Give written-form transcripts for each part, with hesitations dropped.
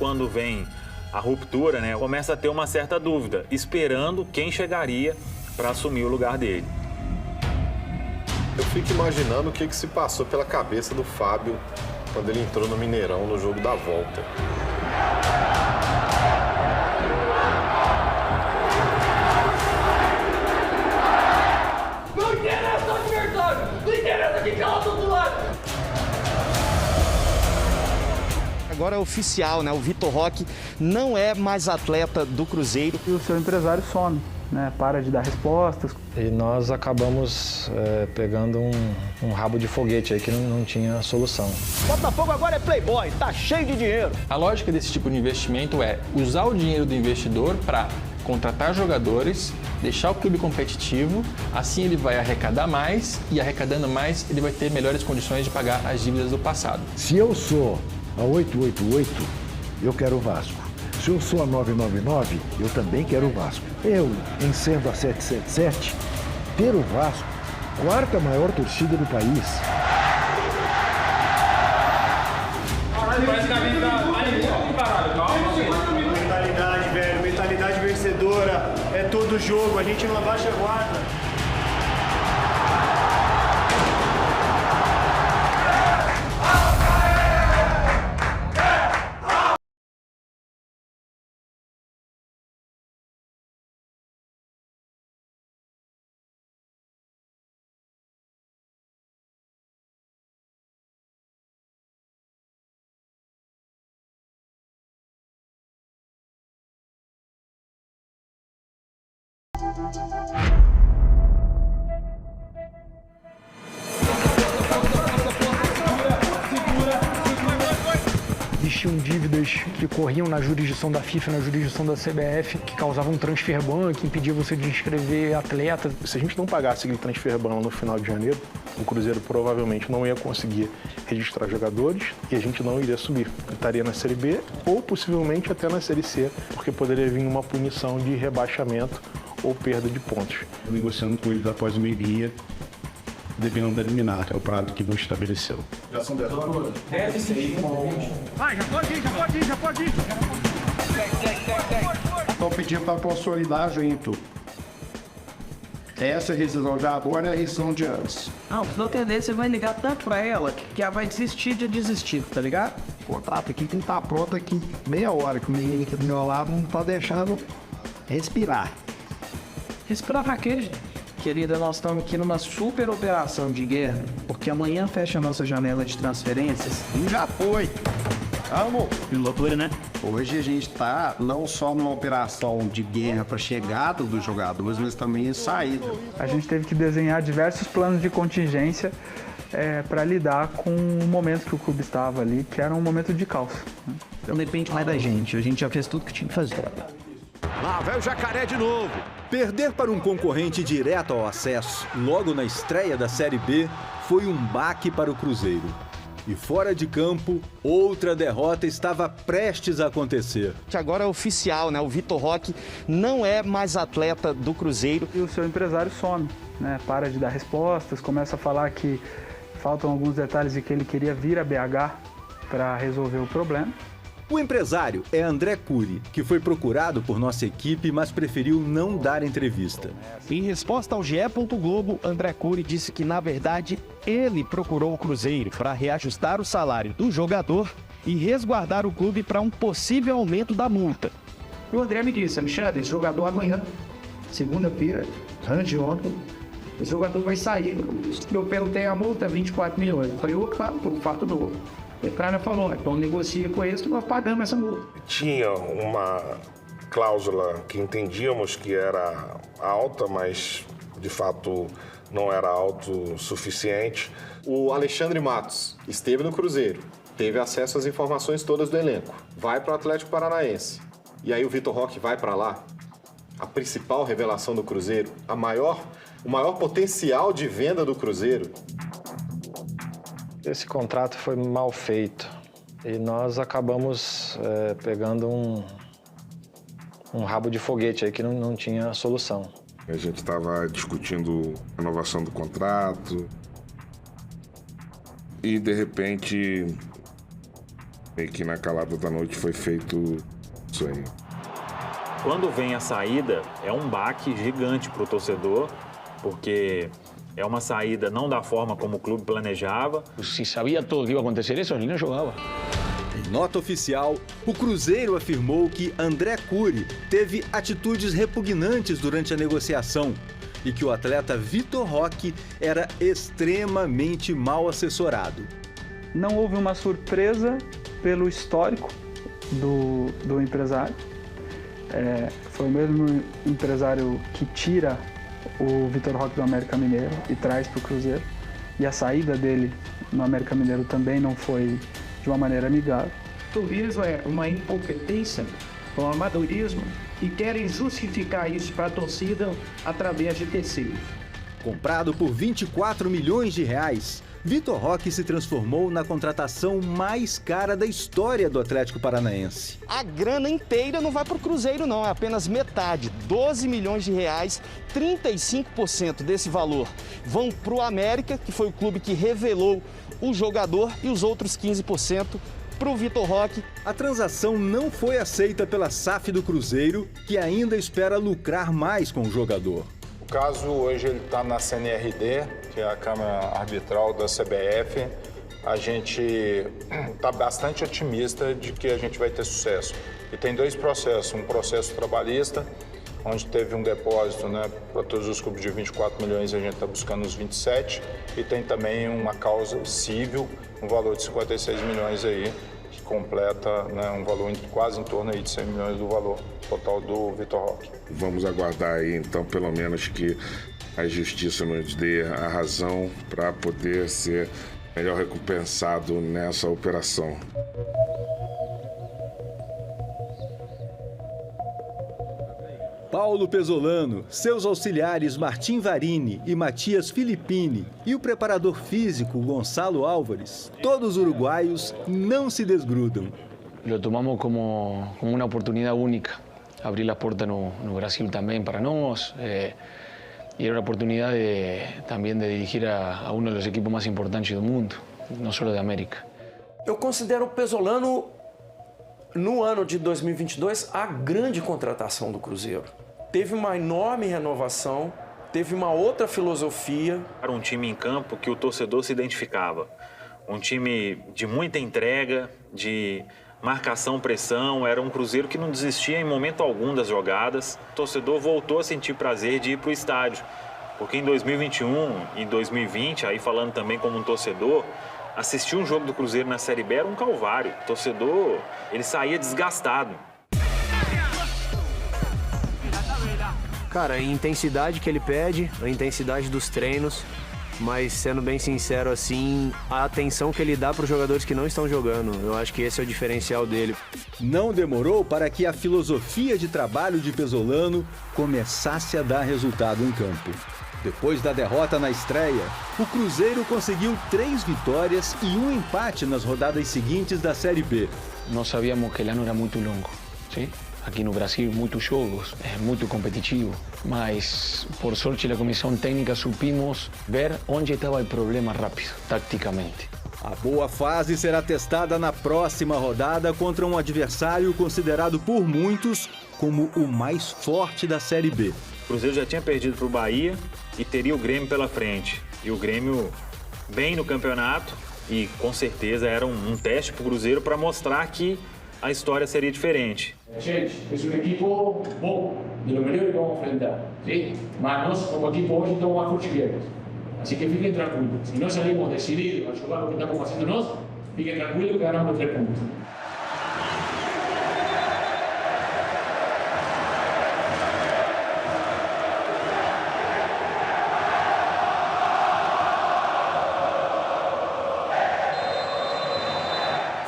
quando vem a ruptura, né, começa a ter uma certa dúvida, esperando quem chegaria para assumir o lugar dele. Eu fico imaginando o que se passou pela cabeça do Fábio quando ele entrou no Mineirão no jogo da volta. Não interessa o adversário! Não interessa quem cala do outro lado! Agora é oficial, né? O Vitor Roque não é mais atleta do Cruzeiro. E o seu empresário some, né? Para de dar respostas. E nós acabamos pegando um rabo de foguete aí que não tinha solução. Botafogo agora é playboy, tá cheio de dinheiro. A lógica desse tipo de investimento é usar o dinheiro do investidor para contratar jogadores, deixar o clube competitivo, assim ele vai arrecadar mais e arrecadando mais ele vai ter melhores condições de pagar as dívidas do passado. Se eu sou a 888, eu quero o Vasco. Se eu sou a 999, eu também quero o Vasco. Eu, em sendo a 777, ter o Vasco, quarta maior torcida do país. Mentalidade, velho, mentalidade vencedora. É todo jogo, a gente não abaixa a guarda. Existiam dívidas que corriam na jurisdição da FIFA, na jurisdição da CBF, que causavam transfer ban, que impedia você de inscrever atletas. Se a gente não pagasse aquele transfer ban no final de janeiro, o Cruzeiro provavelmente não ia conseguir registrar jogadores e a gente não iria subir. Estaria na Série B ou possivelmente até na Série C, porque poderia vir uma punição de rebaixamento ou perda de pontos. Negociando com eles após o meio-dia, devendo eliminar, é o prazo que nos estabeleceu. Já são 10 horas? Deve ser. Vai, já pode ir. Estou pedindo para consolidar junto. Essa rescisão de agora é a rescisão de antes. Não, se não entender, você vai ligar tanto pra ela que ela vai desistir de desistir, tá ligado? O contrato aqui tem que estar pronto aqui meia hora, que o menino aqui do meu lado não tá deixando respirar. Respirar pra quê, gente? Querida, nós estamos aqui numa super operação de guerra, porque amanhã fecha a nossa janela de transferências. E já foi. Vamos. Que loucura, né? Hoje a gente está não só numa operação de guerra para chegada dos jogadores, mas também saída. A gente teve que desenhar diversos planos de contingência para lidar com o momento que o clube estava ali, que era um momento de caos. Não depende mais da gente, a gente já fez tudo que tinha que fazer. Lá vai o Jacaré de novo. Perder para um concorrente direto ao acesso, logo na estreia da Série B, foi um baque para o Cruzeiro. E fora de campo, outra derrota estava prestes a acontecer. Agora é oficial, né? O Vitor Roque não é mais atleta do Cruzeiro. E o seu empresário some, né? Para de dar respostas, começa a falar que faltam alguns detalhes e que ele queria vir a BH para resolver o problema. O empresário é André Cury, que foi procurado por nossa equipe, mas preferiu não dar entrevista. Em resposta ao GE. Globo, André Cury disse que, na verdade, ele procurou o Cruzeiro para reajustar o salário do jogador e resguardar o clube para um possível aumento da multa. O André me disse, Alexandre, esse jogador amanhã, segunda-feira, anteontem, esse jogador vai sair. Eu perguntei a multa, 24 milhões. Eu falei, opa, por fato novo. O cara falou, então negocia com eles que nós pagamos essa multa. Tinha uma cláusula que entendíamos que era alta, mas de fato não era autossuficiente. O Alexandre Matos esteve no Cruzeiro, teve acesso às informações todas do elenco, vai para o Atlético Paranaense. E aí o Vitor Roque vai para lá. A principal revelação do Cruzeiro, o maior potencial de venda do Cruzeiro. Esse contrato foi mal feito e nós acabamos pegando um rabo de foguete aí que não tinha solução. A gente estava discutindo a renovação do contrato e, de repente, E que na calada da noite foi feito isso aí. Quando vem a saída, é um baque gigante para o torcedor, porque é uma saída não da forma como o clube planejava. Se sabia todo que ia acontecer isso, ele não jogava. Em nota oficial, o Cruzeiro afirmou que André Cury teve atitudes repugnantes durante a negociação e que o atleta Vitor Roque era extremamente mal assessorado. Não houve uma surpresa pelo histórico do empresário. Foi o mesmo empresário que tira o Vitor Roque do América Mineiro e traz para o Cruzeiro. E a saída dele no América Mineiro também não foi de uma maneira amigável. O turismo é uma incompetência, um amadorismo, e querem justificar isso para a torcida através de terceiros. Comprado por 24 milhões de reais, Vitor Roque se transformou na contratação mais cara da história do Atlético Paranaense. A grana inteira não vai para o Cruzeiro não, é apenas metade, 12 milhões de reais, 35% desse valor vão para o América, que foi o clube que revelou o jogador, e os outros 15% para o Vitor Roque. A transação não foi aceita pela SAF do Cruzeiro, que ainda espera lucrar mais com o jogador. O caso hoje ele está na CNRD, que é a Câmara Arbitral da CBF. A gente está bastante otimista de que a gente vai ter sucesso. E tem dois processos, um processo trabalhista, onde teve um depósito, né, para todos os clubes de 24 milhões e a gente está buscando os 27. E tem também uma causa civil, um valor de 56 milhões aí, que completa, né, um valor quase em torno aí de 100 milhões do valor total do Vitor Roque. Vamos aguardar aí, então, pelo menos que a justiça nos dê a razão para poder ser melhor recompensado nessa operação. Paulo Pesolano, seus auxiliares Martim Varini e Matias Filippini e o preparador físico Gonçalo Álvares, todos uruguaios, não se desgrudam. Lo tomamos como uma oportunidade única. Abrir a porta no Brasil também para nós. Y era una oportunidad también de dirigir a uno de los equipos más importantes del mundo, no solo de América. Eu considero o Pesolano, no ano de 2022, a grande contratação do Cruzeiro. Teve uma enorme renovação, teve uma outra filosofia. Era um time em campo que o torcedor se identificava. Um time de muita entrega, de marcação, pressão, era um Cruzeiro que não desistia em momento algum das jogadas. O torcedor voltou a sentir prazer de ir para o estádio, porque em 2021 e 2020, aí falando também como um torcedor, assistir um jogo do Cruzeiro na Série B era um calvário. O torcedor, ele saía desgastado. Cara, a intensidade que ele pede, a intensidade dos treinos, mas sendo bem sincero assim, a atenção que ele dá para os jogadores que não estão jogando, eu acho que esse é o diferencial dele. Não demorou para que a filosofia de trabalho de Pesolano começasse a dar resultado em campo. Depois da derrota na estreia, o Cruzeiro conseguiu 3 vitórias e um empate nas rodadas seguintes da Série B. Nós sabíamos que o ano era muito longo, sim? Aqui no Brasil, muitos jogos, é muito competitivo, mas por sorte da comissão técnica supimos ver onde estava o problema rápido, taticamente. A boa fase será testada na próxima rodada contra um adversário considerado por muitos como o mais forte da Série B. O Cruzeiro já tinha perdido para o Bahia e teria o Grêmio pela frente. E o Grêmio bem no campeonato e com certeza era um teste para o Cruzeiro para mostrar que a história seria diferente. Gente, es un equipo bom, de lo melhor que vamos a enfrentar, ¿sí? Mas nós, como equipo, hoje estamos más forchivianos. Así que fiquen tranquilos. Si no salimos decididos a jugar lo que estamos haciendo nós, fiquen tranquilos que ganamos 3 puntos.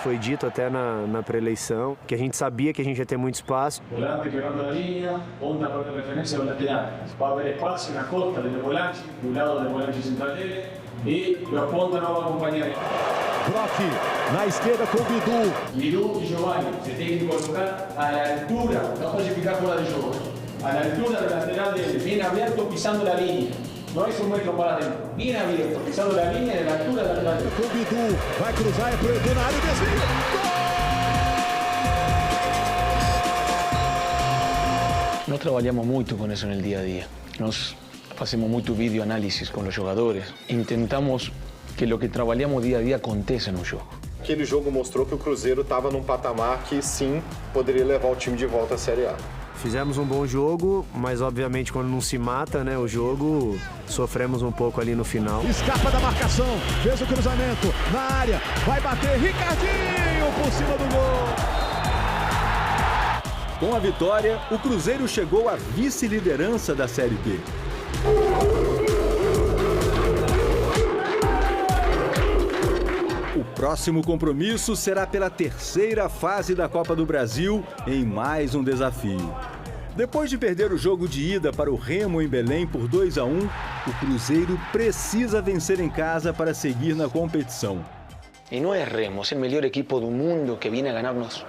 Foi dito até na pré-eleição que a gente sabia que a gente ia ter muito espaço. Volante quebrando a linha, ponta para referência ao lateral. Para haver espaço na costa do volante, do lado do volante central dele, e os pontas não vão acompanhar. Brock na esquerda com o Bidu. Bidu e Giovanni, você tem que colocar à altura, não pode ficar fora de jogo, à altura do lateral dele, bem aberto, pisando a linha. Não é 1 metro para dentro, bem aberto, pisando a linha, na altura da lateral dele. O Bidu vai cruzar, é pro Edu na área e desvia. Gol! Nós trabalhamos muito com isso no dia a dia. Nós fazemos muito videoanálise com os jogadores. Tentamos que o que trabalhamos dia a dia aconteça no jogo. Aquele jogo mostrou que o Cruzeiro estava num patamar que, sim, poderia levar o time de volta à Série A. Fizemos um bom jogo, mas obviamente quando não se mata, né, o jogo, sofremos um pouco ali no final. Escapa da marcação, fez o cruzamento na área, vai bater Ricardinho por cima do gol. Com a vitória, o Cruzeiro chegou à vice-liderança da Série B. O próximo compromisso será pela terceira fase da Copa do Brasil, em mais um desafio. Depois de perder o jogo de ida para o Remo em Belém por 2-1, o Cruzeiro precisa vencer em casa para seguir na competição. E não é Remo, é o melhor equipe do mundo que vem a ganhar-nos.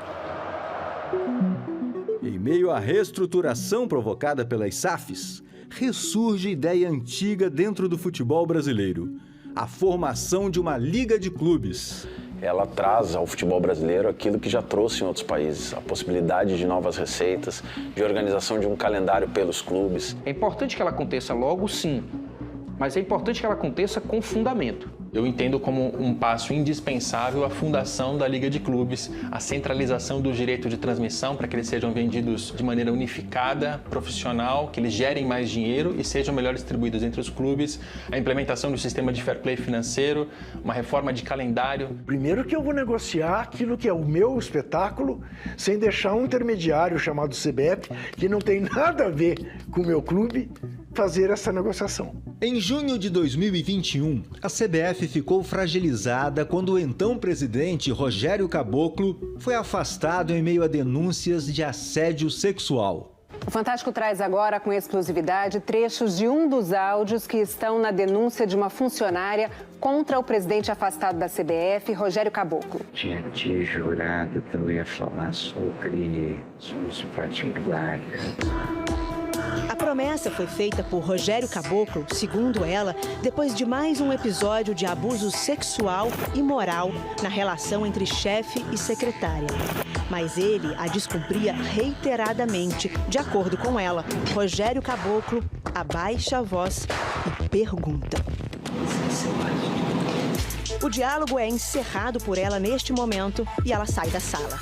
Em meio à reestruturação provocada pelas SAFs, ressurge ideia antiga dentro do futebol brasileiro: a formação de uma liga de clubes. Ela traz ao futebol brasileiro aquilo que já trouxe em outros países, a possibilidade de novas receitas, de organização de um calendário pelos clubes. É importante que ela aconteça logo, sim, mas é importante que ela aconteça com fundamento. Eu entendo como um passo indispensável a fundação da Liga de Clubes, a centralização do direito de transmissão para que eles sejam vendidos de maneira unificada, profissional, que eles gerem mais dinheiro e sejam melhor distribuídos entre os clubes, a implementação do sistema de fair play financeiro, uma reforma de calendário. Primeiro que eu vou negociar aquilo que é o meu espetáculo, sem deixar um intermediário chamado CBF, que não tem nada a ver com o meu clube, fazer essa negociação. Em junho de 2021, a CBF ficou fragilizada quando o então presidente Rogério Caboclo foi afastado em meio a denúncias de assédio sexual. O Fantástico traz agora com exclusividade trechos de um dos áudios que estão na denúncia de uma funcionária contra o presidente afastado da CBF, Rogério Caboclo. Tinha te jurado que eu ia falar sobre os particulares. A promessa foi feita por Rogério Caboclo, segundo ela, depois de mais um episódio de abuso sexual e moral na relação entre chefe e secretária. Mas ele a descumpria reiteradamente. De acordo com ela, Rogério Caboclo abaixa a voz e pergunta. O diálogo é encerrado por ela neste momento e ela sai da sala.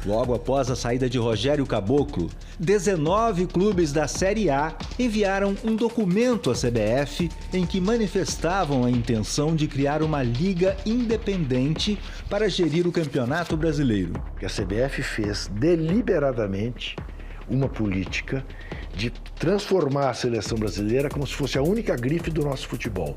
Logo após a saída de Rogério Caboclo, 19 clubes da Série A enviaram um documento à CBF em que manifestavam a intenção de criar uma liga independente para gerir o Campeonato Brasileiro. A CBF fez deliberadamente uma política de transformar a seleção brasileira como se fosse a única grife do nosso futebol.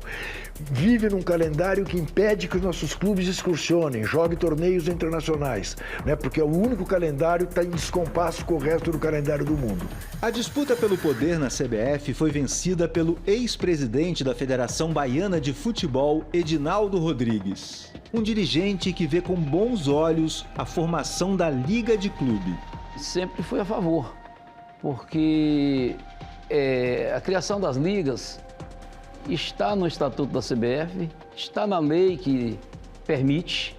Vive num calendário que impede que os nossos clubes excursionem, joguem torneios internacionais, né? Porque é o único calendário que está em descompasso com o resto do calendário do mundo. A disputa pelo poder na CBF foi vencida pelo ex-presidente da Federação Baiana de Futebol, Edinaldo Rodrigues. Um dirigente que vê com bons olhos a formação da Liga de Clube. Sempre fui a favor, porque a criação das ligas está no Estatuto da CBF, está na lei que permite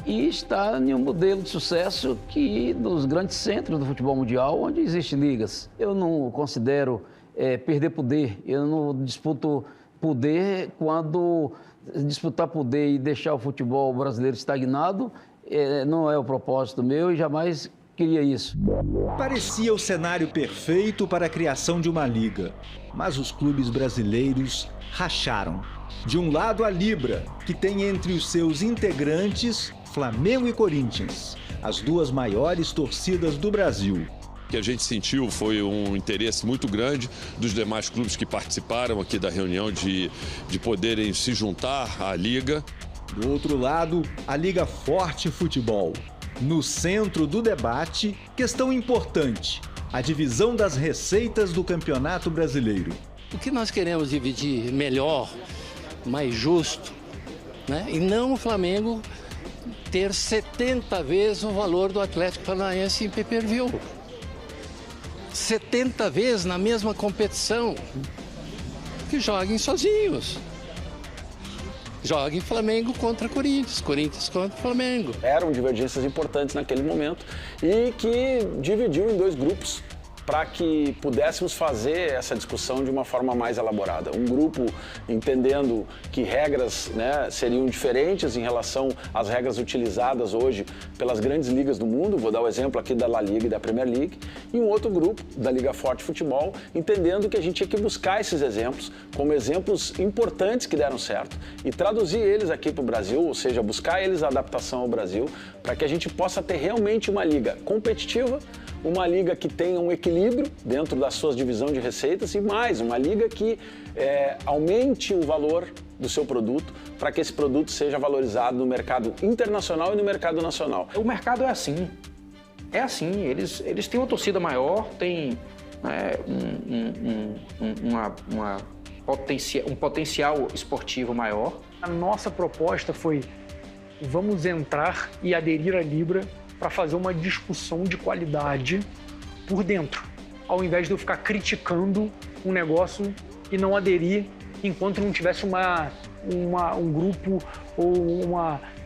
e está em um modelo de sucesso que nos grandes centros do futebol mundial, onde existem ligas. Eu não considero perder poder, eu não disputo poder quando disputar poder e deixar o futebol brasileiro estagnado não é o propósito meu e jamais queria isso. Parecia o cenário perfeito para a criação de uma liga, mas os clubes brasileiros racharam. De um lado, a Libra, que tem entre os seus integrantes Flamengo e Corinthians, as duas maiores torcidas do Brasil. O que a gente sentiu foi um interesse muito grande dos demais clubes que participaram aqui da reunião de poderem se juntar à liga. Do outro lado, a Liga Forte Futebol. No centro do debate, questão importante: a divisão das receitas do Campeonato Brasileiro. O que nós queremos dividir melhor, mais justo, né? E não o Flamengo ter 70 vezes o valor do Atlético Paranaense em pay-per-view. 70 vezes na mesma competição. Que joguem sozinhos. Joguem Flamengo contra Corinthians, Corinthians contra Flamengo. Eram divergências importantes naquele momento e que dividiu em dois grupos para que pudéssemos fazer essa discussão de uma forma mais elaborada. Um grupo entendendo que regras, né, seriam diferentes em relação às regras utilizadas hoje pelas grandes ligas do mundo, vou dar o exemplo aqui da La Liga e da Premier League, e um outro grupo da Liga Forte Futebol, entendendo que a gente tinha que buscar esses exemplos como exemplos importantes que deram certo e traduzir eles aqui para o Brasil, ou seja, buscar eles a adaptação ao Brasil, para que a gente possa ter realmente uma liga competitiva, uma liga que tenha um equilíbrio dentro da sua divisão de receitas e mais, uma liga que aumente o valor do seu produto para que esse produto seja valorizado no mercado internacional e no mercado nacional. O mercado é assim, eles têm uma torcida maior, têm um potencial esportivo maior. A nossa proposta foi, vamos entrar e aderir à Libra para fazer uma discussão de qualidade por dentro, ao invés de eu ficar criticando um negócio e não aderir enquanto não tivesse um grupo ou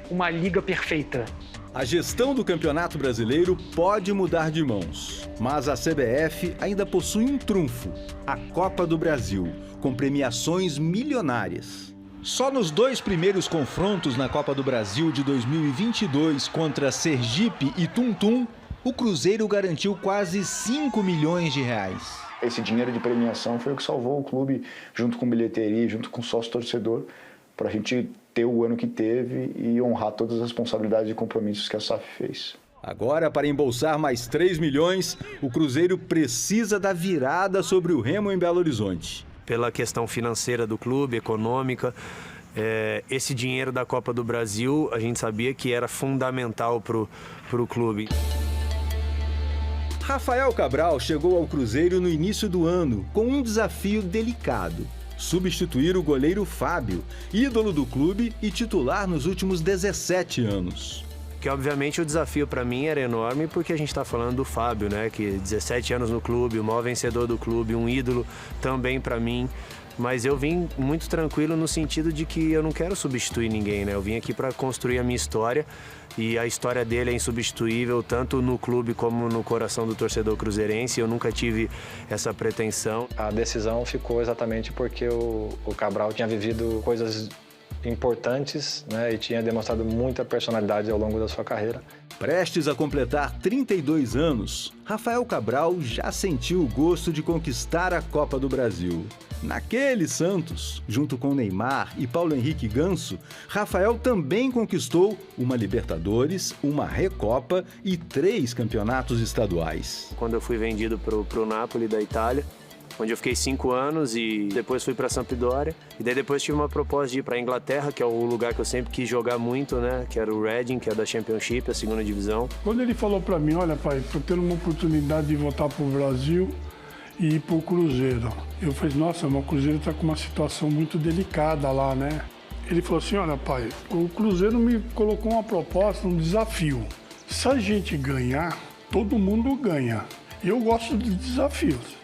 uma liga perfeita. A gestão do Campeonato Brasileiro pode mudar de mãos, mas a CBF ainda possui um trunfo, a Copa do Brasil, com premiações milionárias. Só nos 2 primeiros confrontos na Copa do Brasil de 2022 contra Sergipe e Tuntum, o Cruzeiro garantiu quase 5 milhões de reais. Esse dinheiro de premiação foi o que salvou o clube, junto com bilheteria, junto com sócio-torcedor, para a gente ter o ano que teve e honrar todas as responsabilidades e compromissos que a SAF fez. Agora, para embolsar mais 3 milhões, o Cruzeiro precisa da virada sobre o Remo em Belo Horizonte. Pela questão financeira do clube, econômica, esse dinheiro da Copa do Brasil, a gente sabia que era fundamental para o clube. Rafael Cabral chegou ao Cruzeiro no início do ano com um desafio delicado: substituir o goleiro Fábio, ídolo do clube e titular nos últimos 17 anos. Que obviamente o desafio para mim era enorme, porque a gente está falando do Fábio, né? Que 17 anos no clube, o maior vencedor do clube, um ídolo também para mim. Mas eu vim muito tranquilo no sentido de que eu não quero substituir ninguém, né? Eu vim aqui para construir a minha história e a história dele é insubstituível, tanto no clube como no coração do torcedor cruzeirense. Eu nunca tive essa pretensão. A decisão ficou exatamente porque o Cabral tinha vivido coisas importantes, né, e tinha demonstrado muita personalidade ao longo da sua carreira. Prestes a completar 32 anos, Rafael Cabral já sentiu o gosto de conquistar a Copa do Brasil. Naquele Santos, junto com Neymar e Paulo Henrique Ganso, Rafael também conquistou uma Libertadores, uma Recopa e 3 campeonatos estaduais. Quando eu fui vendido para o Napoli da Itália, onde eu fiquei 5 anos e depois fui para Sampdoria. E daí depois tive uma proposta de ir para a Inglaterra, que é o lugar que eu sempre quis jogar muito, né? Que era o Reading, que é da Championship, a 2ª divisão. Quando ele falou para mim, olha pai, estou tendo uma oportunidade de voltar para o Brasil e ir para o Cruzeiro. Eu falei, nossa, mas o Cruzeiro está com uma situação muito delicada lá, né? Ele falou assim, olha pai, o Cruzeiro me colocou uma proposta, um desafio. Se a gente ganhar, todo mundo ganha. E eu gosto de desafios.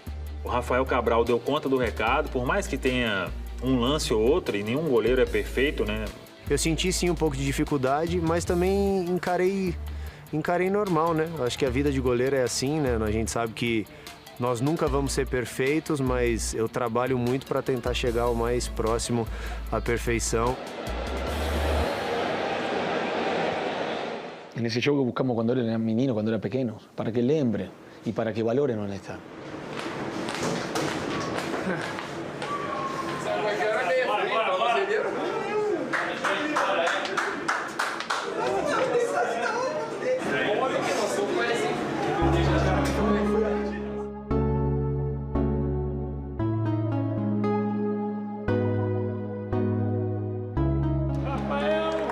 O Rafael Cabral deu conta do recado, por mais que tenha um lance ou outro, e nenhum goleiro é perfeito, né? Eu senti sim um pouco de dificuldade, mas também encarei normal, né? Acho que a vida de goleiro é assim, né? A gente sabe que nós nunca vamos ser perfeitos, mas eu trabalho muito para tentar chegar o mais próximo à perfeição. Nesse jogo buscamos quando ele era menino, quando era pequeno, para que lembre e para que valorem onde está.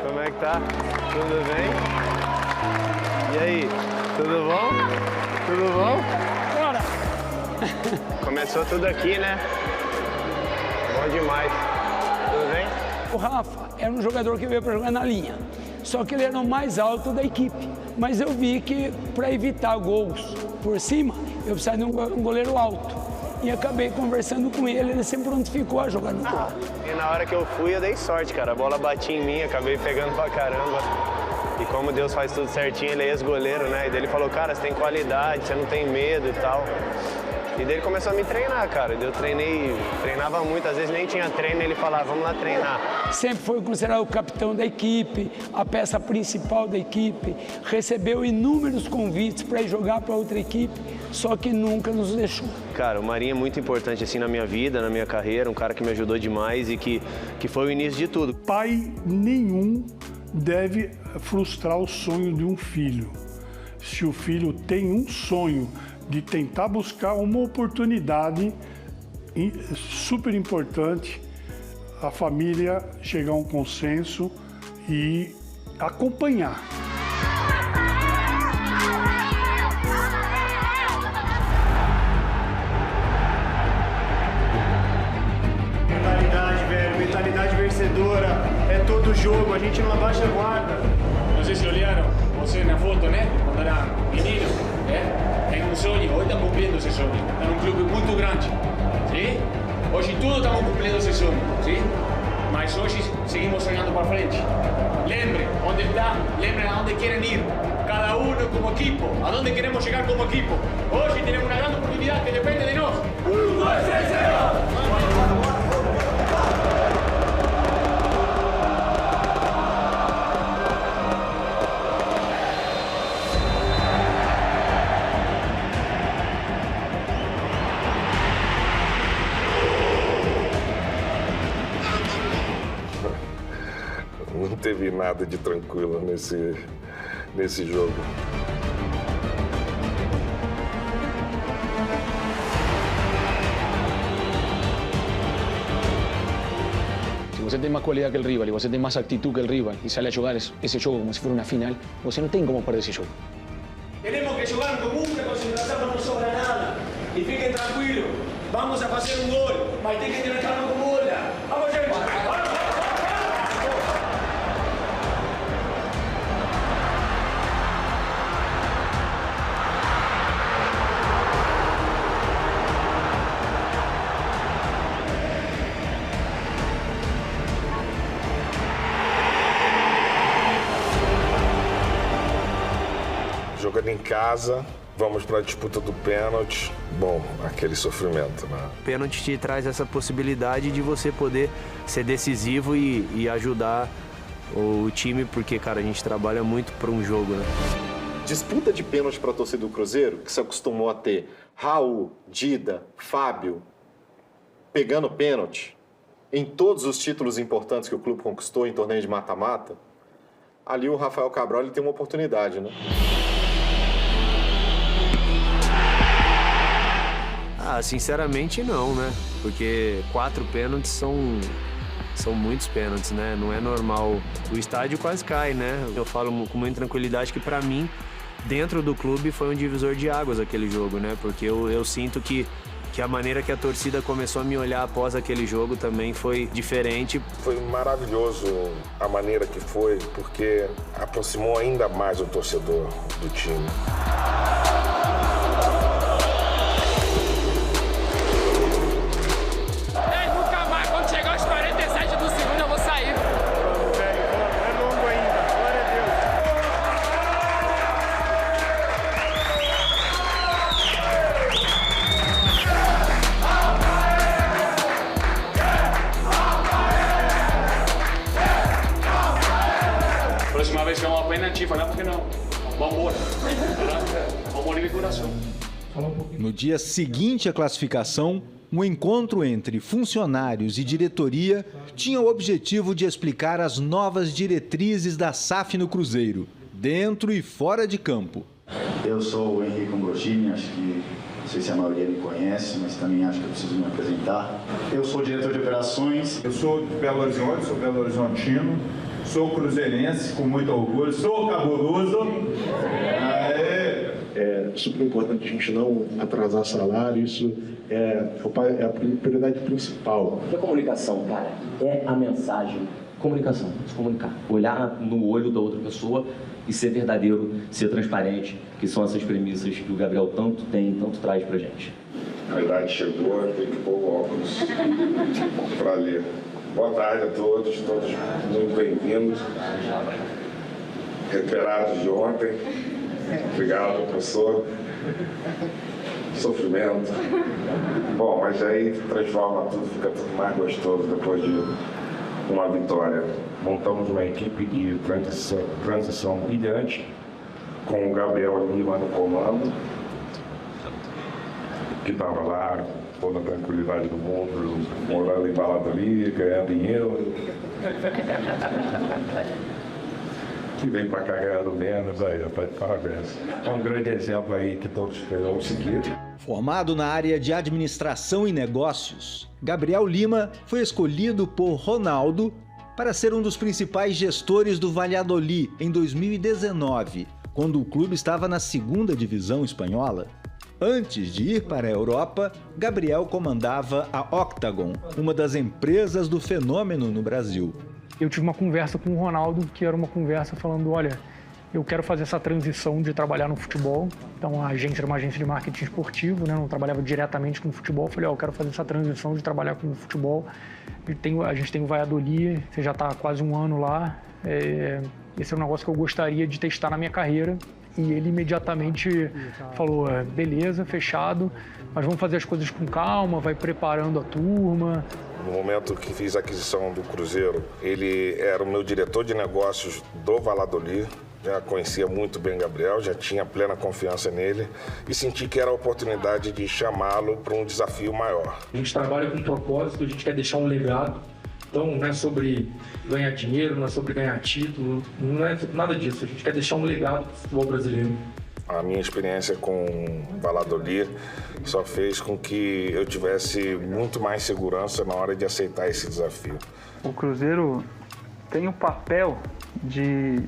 Como é que tá? Tudo bem? E aí, tudo bom? Tudo bom? Bora! Começou tudo aqui, né? Bom demais. Tudo bem? O Rafa era um jogador que veio para jogar na linha, só que ele era o mais alto da equipe. Mas eu vi que para evitar gols por cima, eu precisava de um goleiro alto. E acabei conversando com ele sempre prontificou a jogar no gol. E na hora que eu fui, eu dei sorte, cara. A bola batia em mim, acabei pegando pra caramba. E como Deus faz tudo certinho, ele é ex-goleiro, né? E daí ele falou, cara, você tem qualidade, você não tem medo e tal. E daí ele começou a me treinar, cara. Eu treinava muito, às vezes nem tinha treino, ele falava, vamos lá treinar. Sempre foi considerado o capitão da equipe, a peça principal da equipe, recebeu inúmeros convites para ir jogar para outra equipe, só que nunca nos deixou. Cara, o Marinho é muito importante assim na minha vida, na minha carreira, um cara que me ajudou demais e que foi o início de tudo. Pai nenhum deve frustrar o sonho de um filho. Se o filho tem um sonho de tentar buscar uma oportunidade super importante, a família chegar a um consenso e acompanhar. Mentalidade, velho, mentalidade vencedora, é todo jogo, a gente não abaixa a guarda. Não sei se olharam, você na foto, né? Quando era menino, tem um sonho, hoje estamos cumprindo esse sonho. Está num clube muito grande, sim? Hoje tudo estamos cumprindo esse sonho, sim? Mas hoje seguimos sonhando para frente. Lembrem onde está, lembrem aonde querem ir. Cada um como equipo, aonde queremos chegar como equipo. Hoje temos uma grande oportunidade que depende de nós. 1, 2, 3, 0! Não teve nada de tranquilo nesse jogo. Se você tem mais qualidade que o rival e você tem mais atitude que o rival e sale a jogar esse jogo como se fosse uma final, você não tem como perder esse jogo. Temos que jogar com muita concentração, não sobra nada. E fiquem tranquilos, vamos a fazer um gol, mas tem que ter calma com bola. Vamos, gente! Jogando em casa, vamos para a disputa do pênalti. Bom, aquele sofrimento, né? O pênalti te traz essa possibilidade de você poder ser decisivo e ajudar o time, porque, cara, a gente trabalha muito para um jogo, né? Disputa de pênalti para a torcida do Cruzeiro, que se acostumou a ter Raul, Dida, Fábio pegando pênalti em todos os títulos importantes que o clube conquistou em torneio de mata-mata, ali o Rafael Cabral ele tem uma oportunidade, né? Ah, sinceramente não, né? Porque 4 pênaltis são muitos pênaltis, né? Não é normal. O estádio quase cai, né? Eu falo com muita tranquilidade que pra mim, dentro do clube, foi um divisor de águas aquele jogo, né? Porque eu sinto que a maneira que a torcida começou a me olhar após aquele jogo também foi diferente. Foi maravilhoso a maneira que foi, porque aproximou ainda mais o torcedor do time. Próxima vez que vamos a pênalti, falamos que não. Vamos embora. Vamos morir de coração. No dia seguinte à classificação, um encontro entre funcionários e diretoria tinha o objetivo de explicar as novas diretrizes da SAF no Cruzeiro, dentro e fora de campo. Eu sou o Henrique Ambrosini, acho que não sei se a maioria me conhece, mas também acho que eu preciso me apresentar. Eu sou o diretor de operações. Eu sou de Belo Horizonte, sou Belo Horizontino, sou cruzeirense com muito orgulho, sou cabuloso. É super importante a gente não atrasar salário, isso é a prioridade principal. A comunicação, cara, é a mensagem. Comunicação, se comunicar. Olhar no olho da outra pessoa e ser verdadeiro, ser transparente, que são essas premissas que o Gabriel tanto tem, tanto traz pra gente. A idade chegou, tem que pôr o óculos para ler. Boa tarde a todos muito bem-vindos. recuperados de ontem. Obrigado, professor. Sofrimento. Bom, mas aí transforma tudo, fica tudo mais gostoso depois de uma vitória. Montamos uma equipe de transição brilhante, com o Gabriel Lima no comando, que estava lá, toda a tranquilidade do mundo, morando em Valladolid, ganhando em euro. Que vem para cá ganhando menos, aí, parabéns. É um grande exemplo aí que todos terão seguir. Formado na área de administração e negócios, Gabriel Lima foi escolhido por Ronaldo para ser um dos principais gestores do Valladolid em 2019, quando o clube estava na segunda divisão espanhola. Antes de ir para a Europa, Gabriel comandava a Octagon, uma das empresas do fenômeno no Brasil. Eu tive uma conversa com o Ronaldo, que era uma conversa falando, olha, eu quero fazer essa transição de trabalhar no futebol. Então a agência era uma agência de marketing esportivo, né? Não trabalhava diretamente com o futebol. Eu falei, eu quero fazer essa transição de trabalhar com o futebol. A gente tem o Valladolid, você já está há quase um ano lá. Esse é um negócio que eu gostaria de testar na minha carreira. E ele imediatamente falou, beleza, fechado, mas vamos fazer as coisas com calma, vai preparando a turma. No momento que fiz a aquisição do Cruzeiro, ele era o meu diretor de negócios do Valladolid. Já conhecia muito bem Gabriel, já tinha plena confiança nele e senti que era a oportunidade de chamá-lo para um desafio maior. A gente trabalha com um propósito, a gente quer deixar um legado. Então não é sobre ganhar dinheiro, não é sobre ganhar título, não é nada disso. A gente quer deixar um legado para o futebol brasileiro. A minha experiência com Valladolid só fez com que eu tivesse muito mais segurança na hora de aceitar esse desafio. O Cruzeiro tem o papel de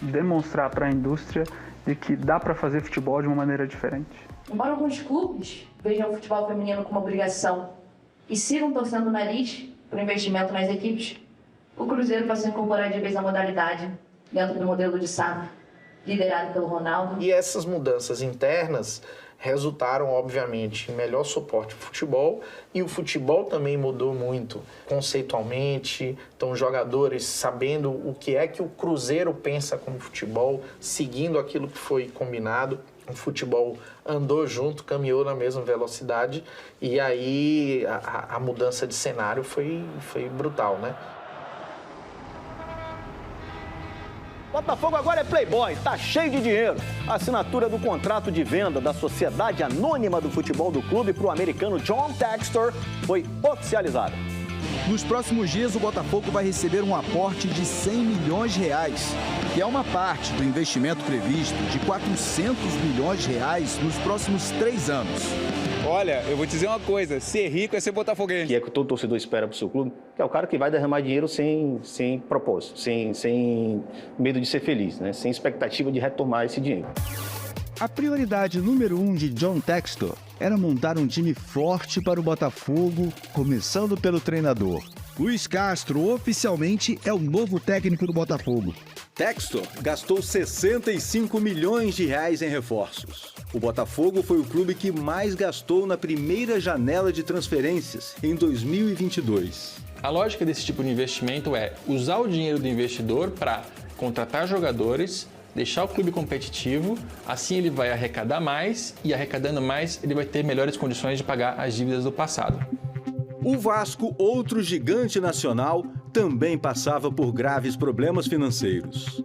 demonstrar para a indústria de que dá para fazer futebol de uma maneira diferente. Embora alguns clubes vejam o futebol feminino como obrigação e sigam torcendo o nariz para o investimento nas equipes, o Cruzeiro vai se incorporar de vez à modalidade dentro do modelo de SAF, liderado pelo Ronaldo. E essas mudanças internas resultaram, obviamente, em melhor suporte ao futebol, e o futebol também mudou muito conceitualmente, então os jogadores sabendo o que é que o Cruzeiro pensa como futebol, seguindo aquilo que foi combinado. O futebol andou junto, caminhou na mesma velocidade, e aí a mudança de cenário foi brutal, né? Botafogo agora é playboy, tá cheio de dinheiro. A assinatura do contrato de venda da Sociedade Anônima do Futebol do clube para o americano John Textor foi oficializada. Nos próximos dias, o Botafogo vai receber um aporte de 100 milhões de reais, que é uma parte do investimento previsto de 400 milhões de reais nos próximos 3 anos. Olha, eu vou te dizer uma coisa, ser rico é ser botafoguense. Que é que todo torcedor espera pro seu clube, que é o cara que vai derramar dinheiro sem propósito, sem medo de ser feliz, né? Sem expectativa de retomar esse dinheiro. A prioridade número 1 de John Textor era montar um time forte para o Botafogo, começando pelo treinador. Luiz Castro oficialmente é o novo técnico do Botafogo. Textor gastou 65 milhões de reais em reforços. O Botafogo foi o clube que mais gastou na primeira janela de transferências, em 2022. A lógica desse tipo de investimento é usar o dinheiro do investidor para contratar jogadores, deixar o clube competitivo, assim ele vai arrecadar mais e arrecadando mais ele vai ter melhores condições de pagar as dívidas do passado. O Vasco, outro gigante nacional, também passava por graves problemas financeiros.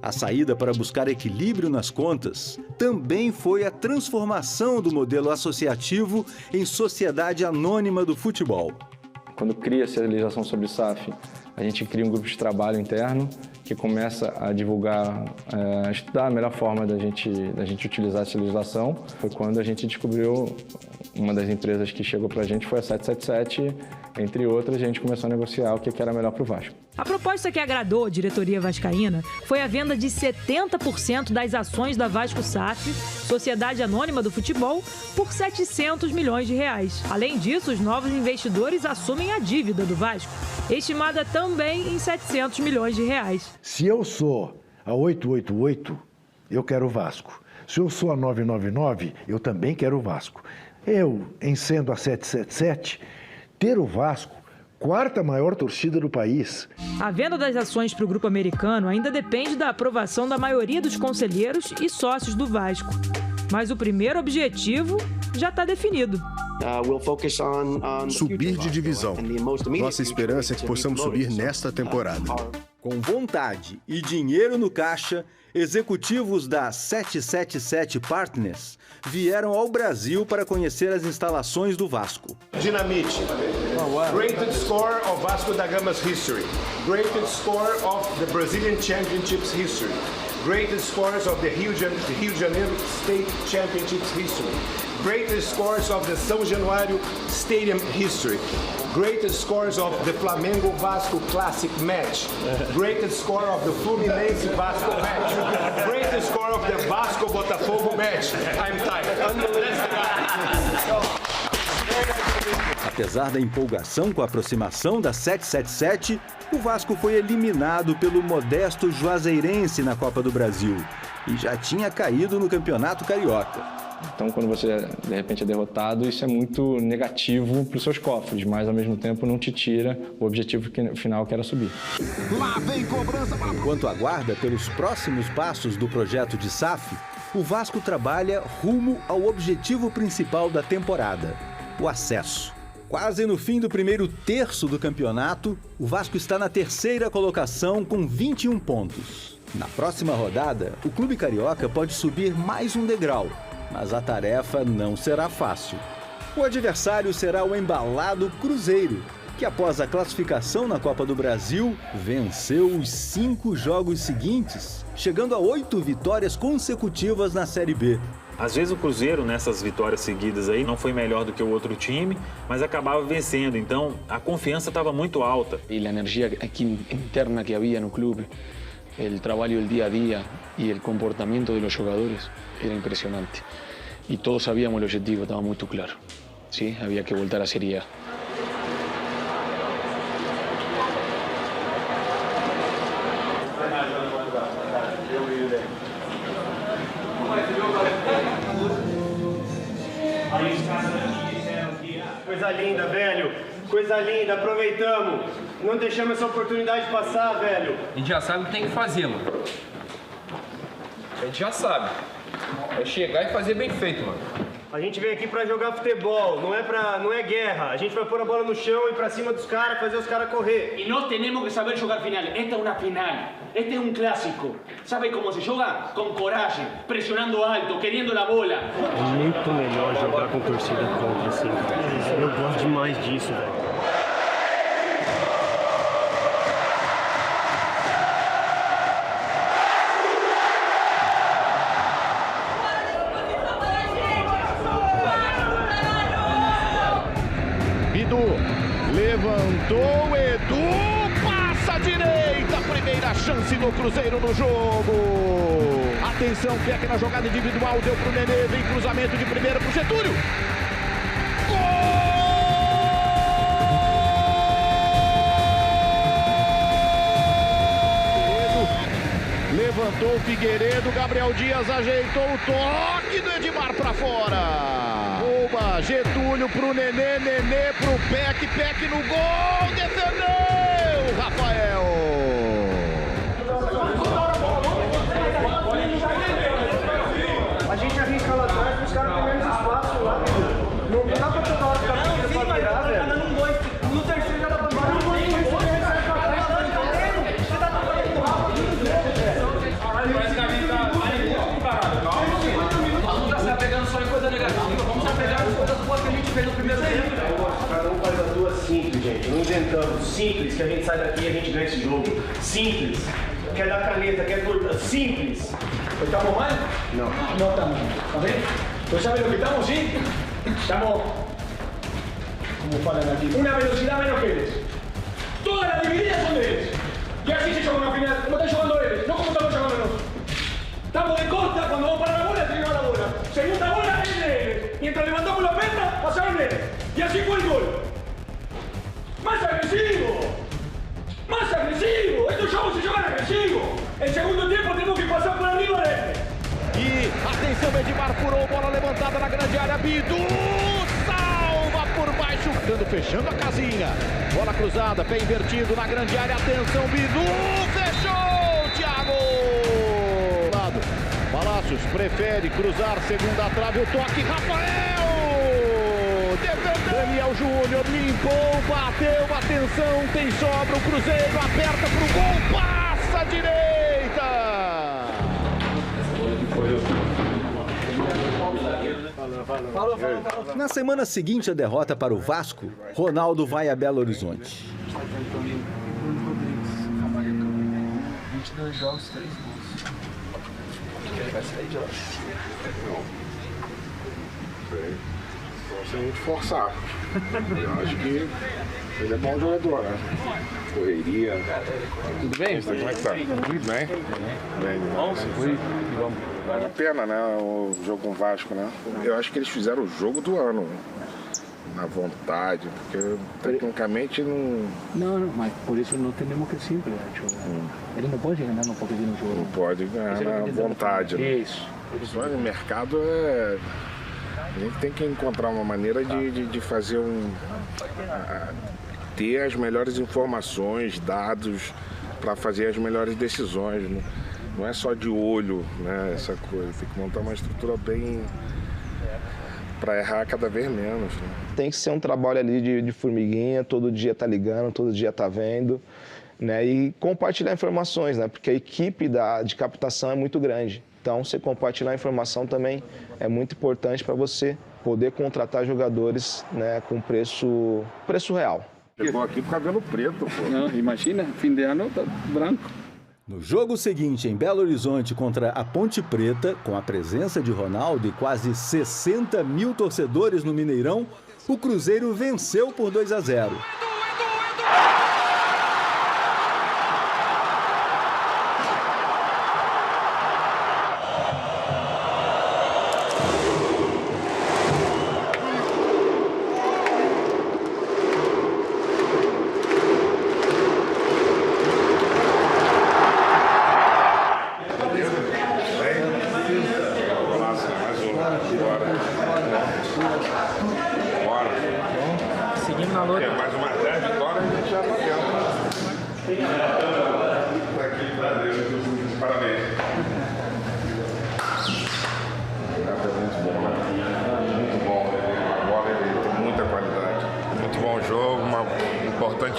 A saída para buscar equilíbrio nas contas também foi a transformação do modelo associativo em sociedade anônima do futebol. Quando cria-se a legislação sobre SAF, a gente cria um grupo de trabalho interno que começa a divulgar, a estudar a melhor forma da gente utilizar essa legislação. Foi quando a gente descobriu, uma das empresas que chegou para a gente foi a 777, entre outras, a gente começou a negociar o que era melhor para o Vasco. A proposta que agradou a diretoria vascaína foi a venda de 70% das ações da Vasco SAF, Sociedade Anônima do Futebol, por 700 milhões de reais. Além disso, os novos investidores assumem a dívida do Vasco, estimada também em 700 milhões de reais. Se eu sou a 888, eu quero o Vasco. Se eu sou a 999, eu também quero o Vasco. Eu, em sendo a 777, ter o Vasco quarta maior torcida do país. A venda das ações para o grupo americano ainda depende da aprovação da maioria dos conselheiros e sócios do Vasco. Mas o primeiro objetivo já está definido. Subir de divisão. Nossa esperança é que possamos subir nesta temporada. Com vontade e dinheiro no caixa, executivos da 777 Partners vieram ao Brasil para conhecer as instalações do Vasco. Dinamite. Greatest score of Vasco da Gama's history. Greatest score of the Brazilian Championships history. Greatest scores of the Rio de Janeiro State Championships history. Greatest scores of the São Januário Stadium history. Greatest scores of the Flamengo Vasco Classic match. Greatest score of the Fluminense Vasco match. Greatest score of the Vasco Botafogo match. I'm tired. Apesar da empolgação com a aproximação da 777, o Vasco foi eliminado pelo modesto Juazeirense na Copa do Brasil e já tinha caído no Campeonato Carioca. Então, quando você, de repente, é derrotado, isso é muito negativo para os seus cofres, mas, ao mesmo tempo, não te tira o objetivo final, que era subir. Lá vem cobrança para... Enquanto aguarda pelos próximos passos do projeto de SAF, o Vasco trabalha rumo ao objetivo principal da temporada, o acesso. Quase no fim do primeiro terço do campeonato, o Vasco está na terceira colocação com 21 pontos. Na próxima rodada, o clube carioca pode subir mais um degrau, mas a tarefa não será fácil. O adversário será o embalado Cruzeiro, que após a classificação na Copa do Brasil, venceu os 5 jogos seguintes, chegando a 8 vitórias consecutivas na Série B. Às vezes o Cruzeiro, nessas vitórias seguidas aí, não foi melhor do que o outro time, mas acabava vencendo, então a confiança estava muito alta. E a energia aqui interna que havia no clube, o trabalho do dia a dia e o comportamento dos jogadores era impressionante. E todos sabíamos o objetivo, estava muito claro. Sí, havia que voltar à Série A. Coisa linda, velho. Coisa linda, aproveitamos. Não deixamos essa oportunidade passar, velho. A gente já sabe o que tem que fazer, mano. A gente já sabe. É chegar e fazer bem feito, mano. A gente vem aqui pra jogar futebol, não é guerra. A gente vai pôr a bola no chão e ir pra cima dos caras, fazer os caras correr. E nós temos que saber jogar final. Esta é uma final. Este é um clássico. Sabe como se joga? Com coragem, pressionando alto, querendo a bola. É muito melhor jogar com torcida contra, assim. Eu gosto demais disso, velho. Levantou, Edu, passa à direita, primeira chance do Cruzeiro no jogo. Atenção, Peck na jogada individual, deu pro Nenê, vem cruzamento de primeira pro Getúlio. Levantou o Figueiredo, Gabriel Dias ajeitou o toque do Edmar para fora. Oba, Getúlio pro Nenê, Nenê pro Peck, Peck no gol, defendeu, Rafael. A gente arrisca lá atrás, os caras têm menos espaço lá, não dá pra toda hora ficar pedindo pra virar, velho. No terceiro já dá pra virar. Pegando só em coisa negativa, vamos só pegar as coisas boas que a gente fez no primeiro tempo. Cada um faz as duas simples, gente. Não inventamos. Simples, que a gente sai daqui e a gente ganha esse jogo. Simples. Quer dar caneta, quer torta. Simples. ¿Estamos mal? No. No estamos. ¿Está bien? ¿Tú sabes lo que estamos, sí? Estamos, como falan aquí, una velocidad menos que ellos. Todas las divididas son de ellos. Y así se juega una final. ¿Cómo están jugando ellos? No como estamos jugando nosotros. Estamos de costa, cuando vamos para la bola, tenemos la bola. Segunda bola, es de ellos. Mientras levantamos la pierna, pasaron ellos. Y así fue el gol. ¡Más agresivo! ¡Más agresivo! Estos jogos se jogan agresivo. El segundo tiempo tenemos que pasar por arriba de él. E atenção, Edmar furou, bola levantada na grande área, Bidu salva por baixo, chegando, fechando a casinha. Bola cruzada, pé invertido na grande área. Atenção, Bidu, fechou, Thiago! Palácios prefere cruzar, segunda trave, o toque, Rafael! Defendeu! Daniel Júnior limpou, bateu, atenção, tem sobra, o Cruzeiro aperta pro gol, passa à direita! Na semana seguinte à derrota para o Vasco, Ronaldo vai a Belo Horizonte. 22 jogos, 3 gols. Ele vai sair de lá. Não sei. Só se a gente forçar. Eu acho que ele é bom jogador, né? Correria. Tudo bem? Como é que tá? Tudo bem? Bem, vamos. Vale a pena, né? O jogo com o Vasco, né? Eu acho que eles fizeram o jogo do ano. Na vontade, porque tecnicamente não... Não, mas por isso não temos que sempre Ele não pode ganhar um pouquinho no jogo. Não pode ganhar na vontade. Né? Isso. No mercado a gente tem que encontrar uma maneira de fazer ter as melhores informações, dados, para fazer as melhores decisões. Né? Não é só de olho, né? Essa coisa. Tem que montar uma estrutura bem... para errar cada vez menos. Né? Tem que ser um trabalho ali de formiguinha, todo dia tá ligando, todo dia tá vendo, né? E compartilhar informações, né? Porque a equipe de captação é muito grande. Então, você compartilhar informação também é muito importante para você poder contratar jogadores, né, com preço real. Chegou aqui com cabelo preto, pô. Não, imagina, fim de ano tá branco. No jogo seguinte, em Belo Horizonte, contra a Ponte Preta, com a presença de Ronaldo e quase 60 mil torcedores no Mineirão, o Cruzeiro venceu por 2-0.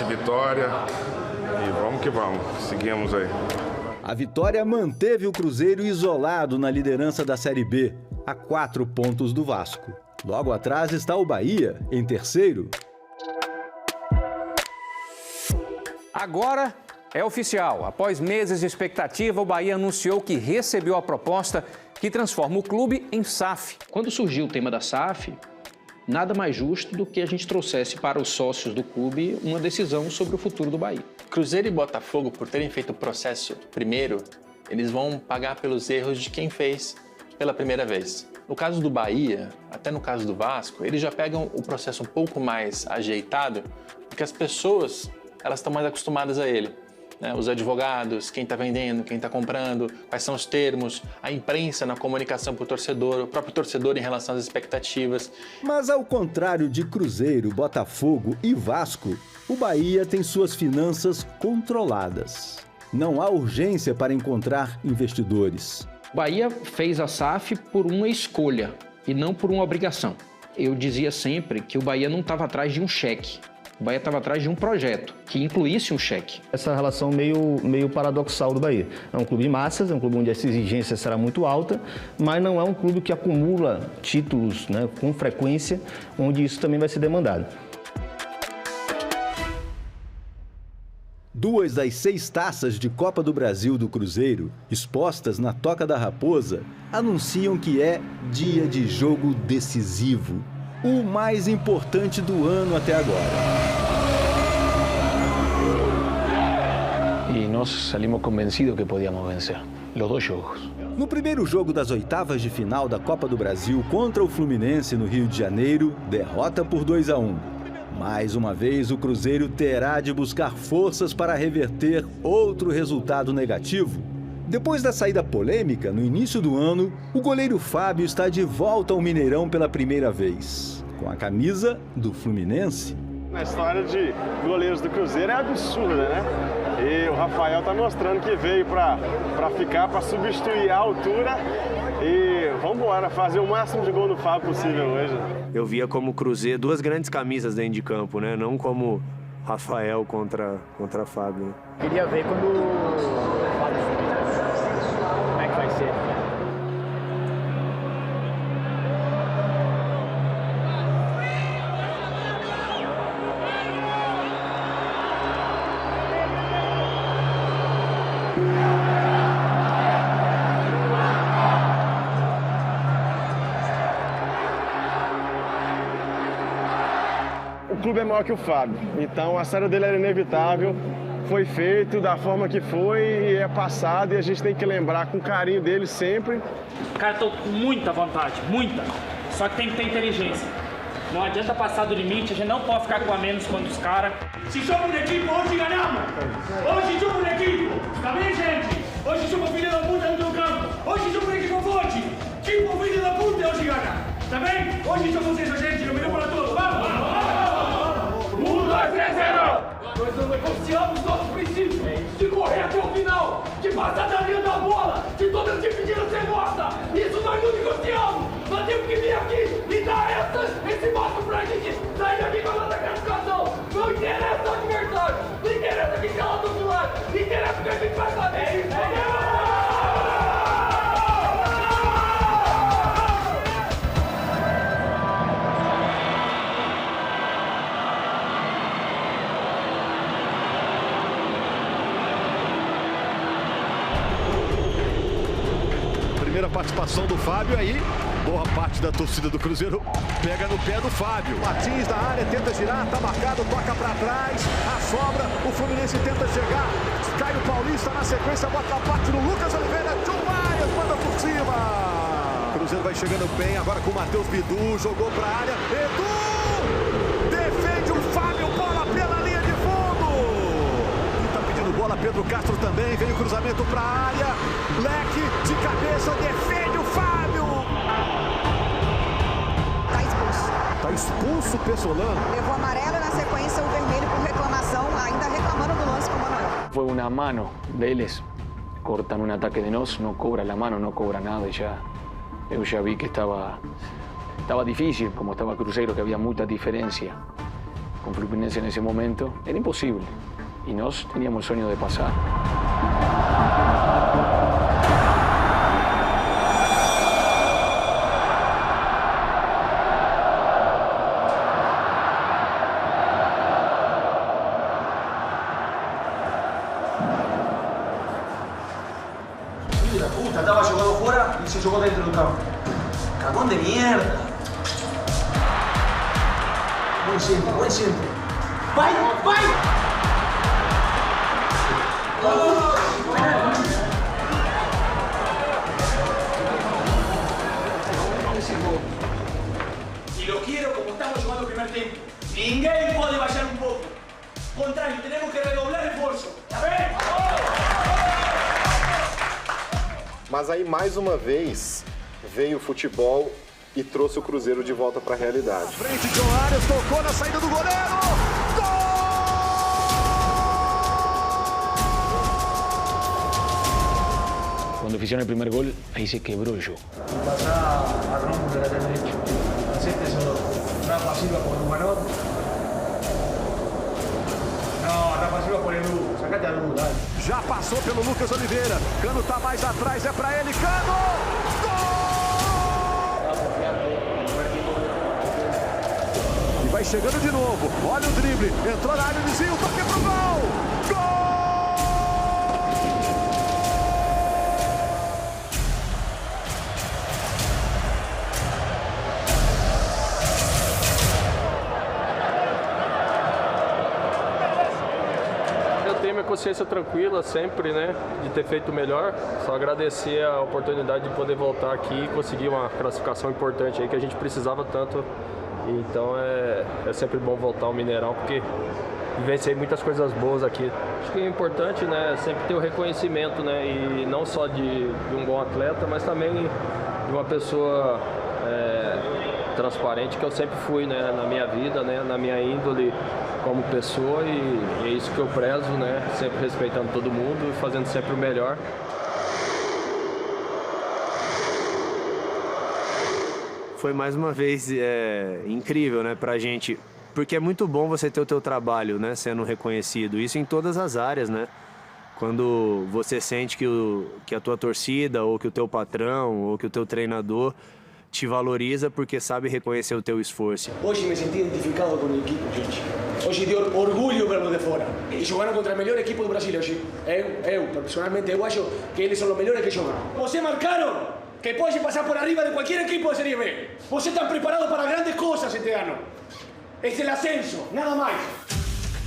Vitória e vamos que vamos, seguimos aí. A vitória manteve o Cruzeiro isolado na liderança da Série B, a 4 pontos do Vasco. Logo atrás está o Bahia, em terceiro. Agora é oficial. Após meses de expectativa, o Bahia anunciou que recebeu a proposta que transforma o clube em SAF. Quando surgiu o tema da SAF, nada mais justo do que a gente trouxesse para os sócios do clube uma decisão sobre o futuro do Bahia. Cruzeiro e Botafogo, por terem feito o processo primeiro, eles vão pagar pelos erros de quem fez pela primeira vez. No caso do Bahia, até no caso do Vasco, eles já pegam o processo um pouco mais ajeitado, porque as pessoas elas estão mais acostumadas a ele. Os advogados, quem está vendendo, quem está comprando, quais são os termos, a imprensa na comunicação para o torcedor, o próprio torcedor em relação às expectativas. Mas ao contrário de Cruzeiro, Botafogo e Vasco, o Bahia tem suas finanças controladas. Não há urgência para encontrar investidores. O Bahia fez a SAF por uma escolha e não por uma obrigação. Eu dizia sempre que o Bahia não estava atrás de um cheque. O Bahia estava atrás de um projeto que incluísse um cheque. Essa relação meio paradoxal do Bahia. É um clube de massas, é um clube onde essa exigência será muito alta, mas não é um clube que acumula títulos, né, com frequência, onde isso também vai ser demandado. 2 das 6 taças de Copa do Brasil do Cruzeiro, expostas na Toca da Raposa, anunciam que é dia de jogo decisivo. O mais importante do ano até agora. E nós saímos convencidos que podíamos vencer os 2 jogos. No primeiro jogo das oitavas de final da Copa do Brasil contra o Fluminense no Rio de Janeiro, derrota por 2-1. Mais uma vez, o Cruzeiro terá de buscar forças para reverter outro resultado negativo. Depois da saída polêmica, no início do ano, o goleiro Fábio está de volta ao Mineirão pela primeira vez. com a camisa do Fluminense. A história de goleiros do Cruzeiro é absurda, né? E o Rafael tá mostrando que veio para ficar, para substituir a altura. E vamos embora, fazer o máximo de gol no Fábio possível hoje. Eu via como Cruzeiro duas grandes camisas dentro de campo, né? Não como Rafael contra Fábio. Queria ver quando o Fábio subir. Como é que vai ser? O clube é maior que o Fábio, então a saída dele era inevitável, foi feito da forma que foi e é passado e a gente tem que lembrar com carinho dele sempre. Cara, tô com muita vontade, muita, só que tem que ter inteligência. Não adianta passar do limite, a gente não pode ficar com a menos contra os caras. Se somos um equipo, hoje ganhamos! Hoje somos um equipo! Tá bem, gente? Hoje somos filho da puta dentro do campo! Hoje somos um equipo forte! Tipo filho da puta hoje ganha! Tá bem? Hoje somos isso, gente! No meio para todos! Vamos! 1, 2, 3, 0! Nós não negociamos nossos princípios de correr até o final, de passar da linha da bola, de todas as divididas você gosta! Isso nós não negociamos! Nós temos que vir aqui e dar esse máximo pra gente sair daqui com a nossa classificação! Não interessa o adversário! Não interessa quem tá lá do outro lado! Não interessa o que a gente vai fazer! Primeira participação do Fábio aí. Boa parte da torcida do Cruzeiro pega no pé do Fábio. Martins da área, tenta girar, tá marcado, toca pra trás, a sobra, o Fluminense tenta chegar. Caio Paulista na sequência, bota a parte no Lucas Oliveira, John Maia, manda por cima. O Cruzeiro vai chegando bem, agora com o Matheus Bidu, jogou pra área. Edu! Defende o Fábio, bola pela linha de fundo. E tá pedindo bola, Pedro Castro também, vem o cruzamento pra área. Leque de cabeça, defende o Fábio. Tá expulso o Pessolano. Levou amarelo na sequência, o vermelho por reclamação, ainda reclamando do lance com o Manuel. Fue una mano de ellos, cortan un ataque de nos, no cobra la mano, no cobra nada y ya, yo ya vi que estaba difícil, como estaba Cruzeiro, que había mucha diferencia con Fluminense en ese momento, era imposible y nos teníamos el sueño de pasar. Puta, estaba jugando fuera y se jugó dentro del campo. Cagón de mierda. Buen siempre, buen siempre. ¡Vai, vai! Y lo quiero como estamos jugando el primer tiempo. Ninguém puede bajar un poco. Contrario, tenemos que redoblar el esfuerzo. ¿Ya ven? Mas aí, mais uma vez, veio o futebol e trouxe o Cruzeiro de volta para a realidade. Frente de Arias, tocou na saída do goleiro. Cuando hicieron el primer gol, ahí se quebró el juego. Pasá a Ramos de lateral derecho. Hacete solo. Rafa Silva por Rumanot. No, Rafa Silva por Edu. Sacate a Edu, dale. Já passou pelo Lucas Oliveira. Cano tá mais atrás, é pra ele. Cano! E vai chegando de novo. Olha o drible. Entrou na área, desvio, toque pro gol! Gol! Minha consciência tranquila sempre, né, de ter feito o melhor. Só agradecer a oportunidade de poder voltar aqui e conseguir uma classificação importante aí que a gente precisava tanto. Então é sempre bom voltar ao Mineirão porque vivenciei muitas coisas boas aqui. Acho que é importante, né, sempre ter o reconhecimento, né, e não só de um bom atleta, mas também de uma pessoa transparente que eu sempre fui, né, na minha vida, né, na minha índole como pessoa e é isso que eu prezo, né, sempre respeitando todo mundo e fazendo sempre o melhor. Foi mais uma vez incrível, né, pra gente, porque é muito bom você ter o teu trabalho, né, sendo reconhecido, isso em todas as áreas, né? Quando você sente que a tua torcida, ou que o teu patrão, ou que o teu treinador te valoriza porque sabe reconhecer o teu esforço. Hoje me senti identificado com o equipo, gente. Hoje deu orgulho verlos de fora. E jogaram contra o melhor equipo do Brasil hoje. Personalmente, eu acho que eles são os melhores que jogam. Vocês marcaram que pode passar por arriba de qualquer equipo de Série B. Vocês estão preparados para grandes coisas este ano. É o ascenso, nada mais.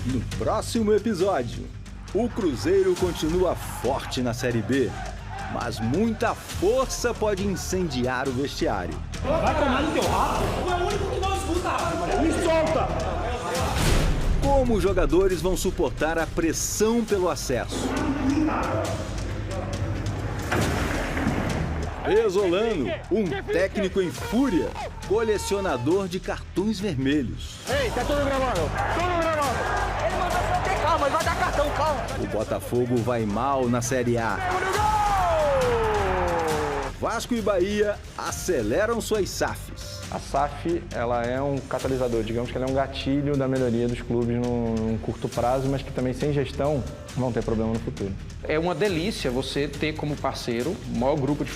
No próximo episódio, o Cruzeiro continua forte na Série B, mas muita força pode incendiar o vestiário. Vai tomar no teu rabo. Tu é o único que não escuta. Me solta. Como os jogadores vão suportar a pressão pelo acesso? Pesolano, um técnico em fúria, colecionador de cartões vermelhos. Ei, tá tudo gravando. Tudo gravando. Ele mandou você ter calma, ele vai dar cartão, calma. O Botafogo vai mal na Série A. Vasco e Bahia aceleram suas SAFs. A SAF, ela é um catalisador, digamos que ela é um gatilho da melhoria dos clubes num curto prazo, mas que também sem gestão vão ter problema no futuro. É uma delícia você ter como parceiro o maior grupo de